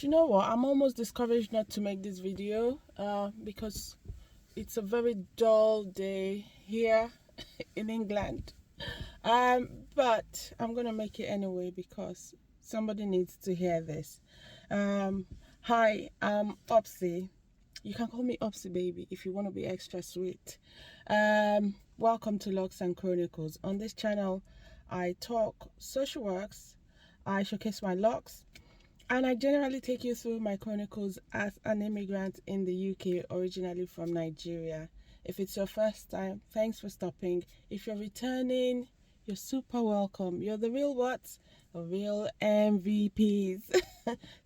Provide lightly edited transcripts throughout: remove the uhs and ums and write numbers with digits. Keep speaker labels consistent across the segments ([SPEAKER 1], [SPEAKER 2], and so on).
[SPEAKER 1] You know what? I'm almost discouraged not to make this video because it's a very dull day here in England. But I'm gonna make it anyway because somebody needs to hear this. Um, Hi, I'm Opsy. You can call me Opsy baby if you want to be extra sweet. Welcome to Locks and Chronicles. On this channel, I talk social works, I showcase my locks, and I generally take you through my chronicles as an immigrant in the UK, originally from Nigeria. If it's your first time, thanks for stopping. If you're returning, you're super welcome. You're the real what? The real MVPs.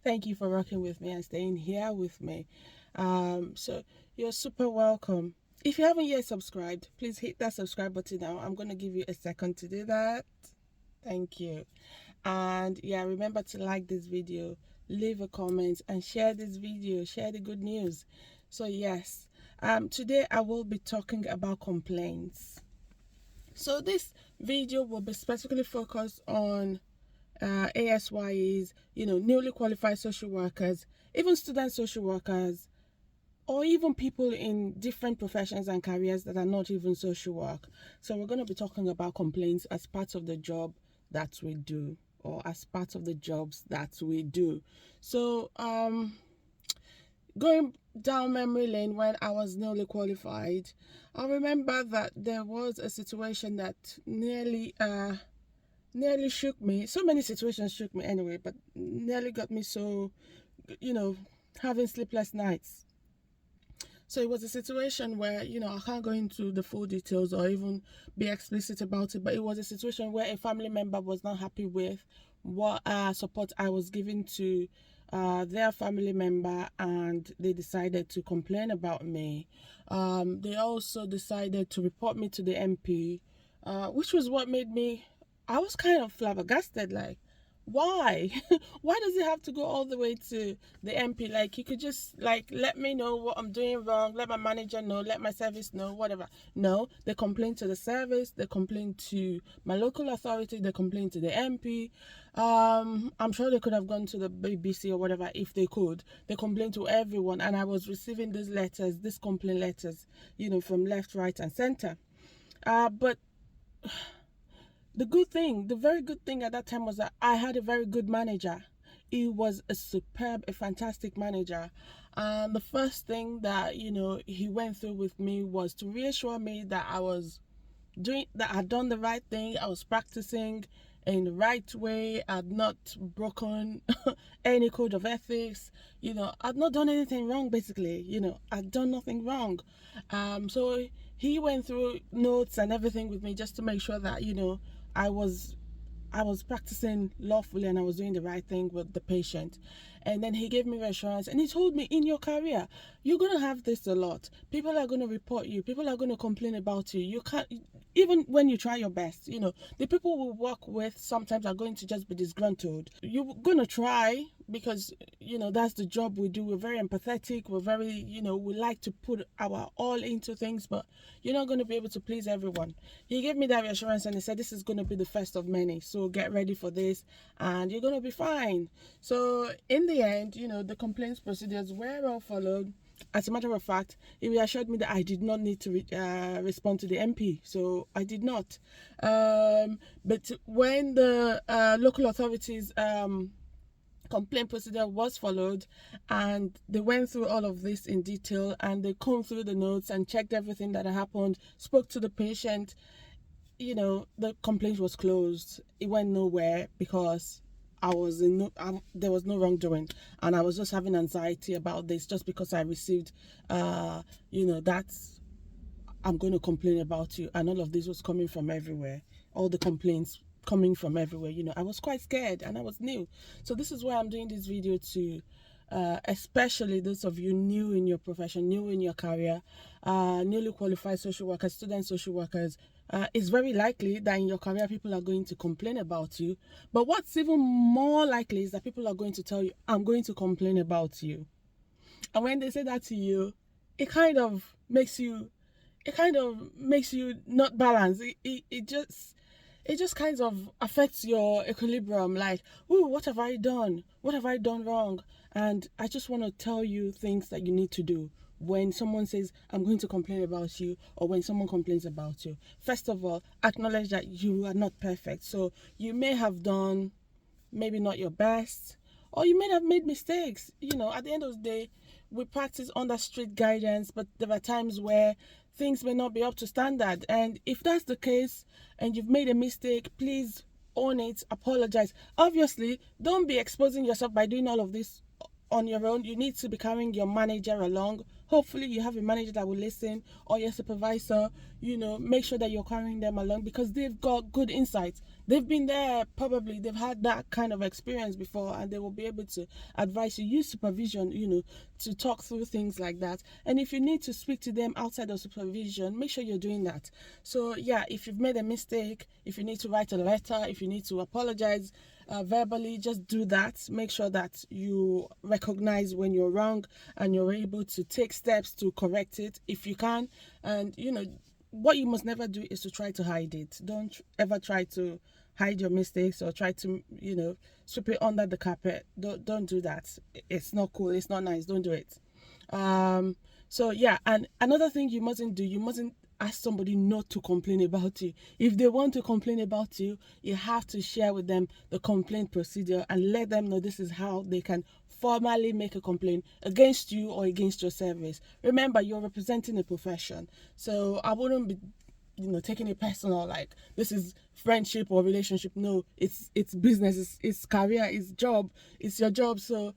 [SPEAKER 1] Thank you for rocking with me and staying here with me. So you're super welcome. If you haven't yet subscribed, please hit that subscribe button now. I'm going to give you a second to do that. Thank you. And yeah, remember to like this video, leave a comment, and share this video, share the good news. So yes, today I will be talking about complaints. So this video will be specifically focused on ASYEs, newly qualified social workers, even student social workers, or even people in different professions and careers that are not even social work. So we're going to be talking about complaints as part of the job that we do, or as part of the jobs that we do. So going down memory lane, when I was newly qualified, I remember that there was a situation that nearly shook me. So many situations shook me anyway, but nearly got me so, having sleepless nights. So it was a situation where, I can't go into the full details or even be explicit about it, but it was a situation where a family member was not happy with what support I was giving to their family member, and they decided to complain about me. They also decided to report me to the MP, which was what made me, I was kind of flabbergasted, like, why why does it have to go all the way to the MP? Like, you could just let me know what I'm doing wrong, let my manager know, let my service know, whatever. No, they complain to the service, they complain to my local authority, they complain to the MP. I'm sure they could have gone to the BBC or whatever if they could. They complain to everyone, and I was receiving these complaint letters, from left, right, and center. But the very good thing at that time was that I had a very good manager. He was a fantastic manager. And the first thing that, he went through with me was to reassure me that I'd done the right thing. I was practicing in the right way. I'd not broken any code of ethics. I'd not done anything wrong, basically. I'd done nothing wrong. So he went through notes and everything with me just to make sure that, I was practicing lawfully and I was doing the right thing with the patient. And then he gave me reassurance, and he told me, in your career, you're going to have this a lot. People are going to report you. People are going to complain about you. You can't, even when you try your best, the people we work with sometimes are going to just be disgruntled. You're going to try because, that's the job we do. We're very empathetic. We're very, we like to put our all into things, but you're not going to be able to please everyone. He gave me that reassurance, and he said, this is going to be the first of many. So get ready for this and you're going to be fine. So in the end, the complaints procedures were all followed. As a matter of fact, he reassured me that I did not need to respond to the MP, so I did not. But when the local authorities complaint procedure was followed, and they went through all of this in detail, and they combed through the notes and checked everything that had happened, spoke to the patient, the complaint was closed. It went nowhere because there was no wrongdoing, and I was just having anxiety about this just because I received that's, I'm going to complain about you, and all of this was coming from everywhere. All the complaints coming from everywhere. I was quite scared, and I was new. So this is why I'm doing this video to especially those of you new in your profession, new in your career, newly qualified social workers, student social workers. It's very likely that in your career people are going to complain about you, but what's even more likely is that people are going to tell you, I'm going to complain about you. And when they say that to you, it kind of makes you not balance. It just kind of affects your equilibrium. Like, oh, what have I done? What have I done wrong? And I just want to tell you things that you need to do when someone says, I'm going to complain about you, or when someone complains about you. First of all, acknowledge that you are not perfect. So you may have done maybe not your best, or you may have made mistakes. At the end of the day, we practice under strict guidance, but there are times where things may not be up to standard. And if that's the case and you've made a mistake, please own it, apologize. Obviously, don't be exposing yourself by doing all of this on your own. You need to be carrying your manager along. Hopefully you have a manager that will listen, or your supervisor. Make sure that you're carrying them along, because they've got good insights. They've been there, probably they've had that kind of experience before, and they will be able to advise you. Use supervision, to talk through things like that. And if you need to speak to them outside of supervision, make sure you're doing that. So yeah, if you've made a mistake, if you need to write a letter, if you need to apologize verbally, just do that. Make sure that you recognize when you're wrong, and you're able to take steps to correct it if you can. And what you must never do is to try to hide it. Don't ever try to hide your mistakes, or try to sweep it under the carpet. Don't do that. It's not cool, it's not nice. Don't do it. So yeah, and another thing you mustn't do, you mustn't ask somebody not to complain about you. If they want to complain about you, you have to share with them the complaint procedure and let them know this is how they can formally make a complaint against you or against your service. Remember, you're representing a profession, so I wouldn't be taking it personal, like this is friendship or relationship. No, it's business, it's career, it's job, it's your job. So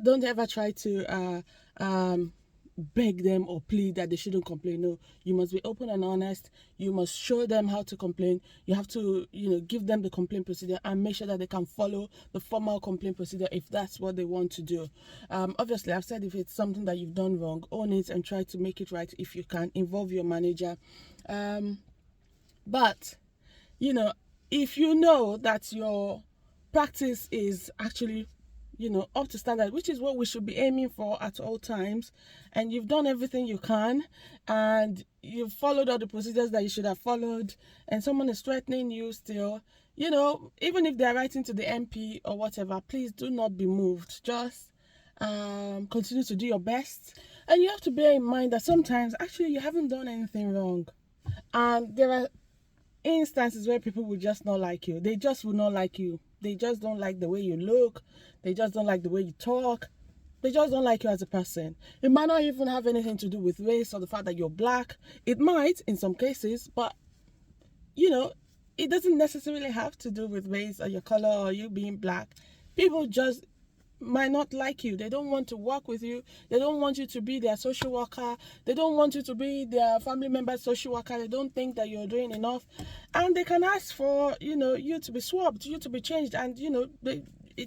[SPEAKER 1] don't ever try to beg them or plead that they shouldn't complain. No, you must be open and honest. You must show them how to complain. You have to give them the complaint procedure, and make sure that they can follow the formal complaint procedure if that's what they want to do. Obviously, I've said if it's something that you've done wrong, own it and try to make it right. If you can, involve your manager. But if you know that your practice is actually up to standard, which is what we should be aiming for at all times, and you've done everything you can, and you've followed all the procedures that you should have followed, and someone is threatening you still, even if they're writing to the MP or whatever, please do not be moved. Just continue to do your best. And you have to bear in mind that sometimes actually you haven't done anything wrong, and there are instances where people will just not like you. They just will not like you. They just don't like the way you look. They just don't like the way you talk. They just don't like you as a person. It might not even have anything to do with race or the fact that you're black. It might in some cases, but it doesn't necessarily have to do with race or your color or you being black. People just might not like you. They don't want to work with you. They don't want you to be their social worker. They don't want you to be their family member's social worker. They don't think that you're doing enough, and they can ask for you to be swapped, you to be changed, and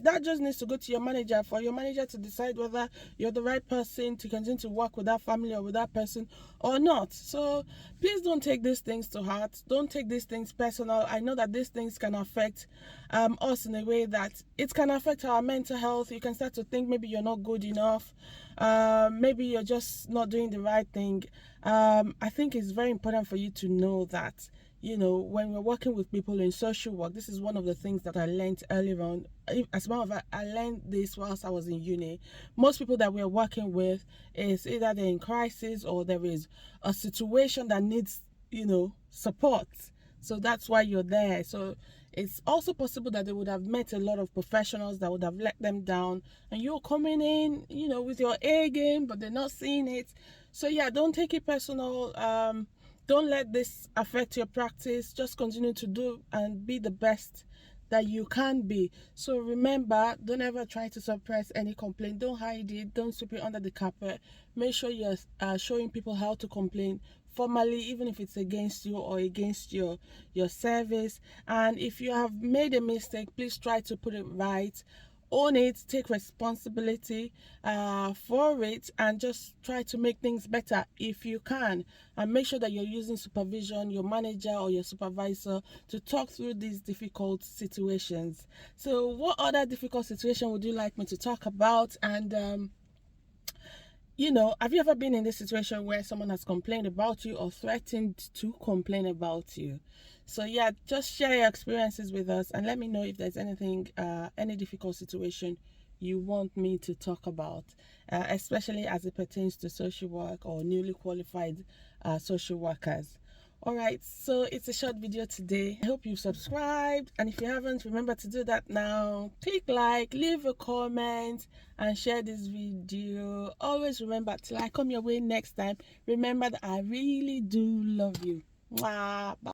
[SPEAKER 1] that just needs to go to your manager, for your manager to decide whether you're the right person to continue to work with that family or with that person or not. So please don't take these things to heart. Don't take these things personal. I know that these things can affect us in a way that it can affect our mental health. You can start to think maybe you're not good enough. Maybe you're just not doing the right thing. I think it's very important for you to know that when we're working with people in social work, this is one of the things that I learned earlier on. As a matter of fact, I learned this whilst I was in uni. Most people that we're working with is either they're in crisis or there is a situation that needs, support. So that's why you're there. So it's also possible that they would have met a lot of professionals that would have let them down, and you're coming in, with your A game, but they're not seeing it. So yeah, don't take it personal. Don't let this affect your practice. Just continue to do and be the best that you can be. So remember, don't ever try to suppress any complaint. Don't hide it. Don't sweep it under the carpet. Make sure you're showing people how to complain formally, even if it's against you or against your service. And if you have made a mistake, please try to put it right. Own it, take responsibility for it, and just try to make things better if you can. And make sure that you're using supervision, your manager or your supervisor, to talk through these difficult situations. So what other difficult situation would you like me to talk about? And have you ever been in this situation where someone has complained about you or threatened to complain about you? So yeah, just share your experiences with us and let me know if there's anything, any difficult situation you want me to talk about, especially as it pertains to social work or newly qualified social workers. Alright, so it's a short video today. I hope you've subscribed, and if you haven't, remember to do that now. Click like, leave a comment, and share this video. Always remember, till I come your way next time, remember that I really do love you. Mwah. Bye.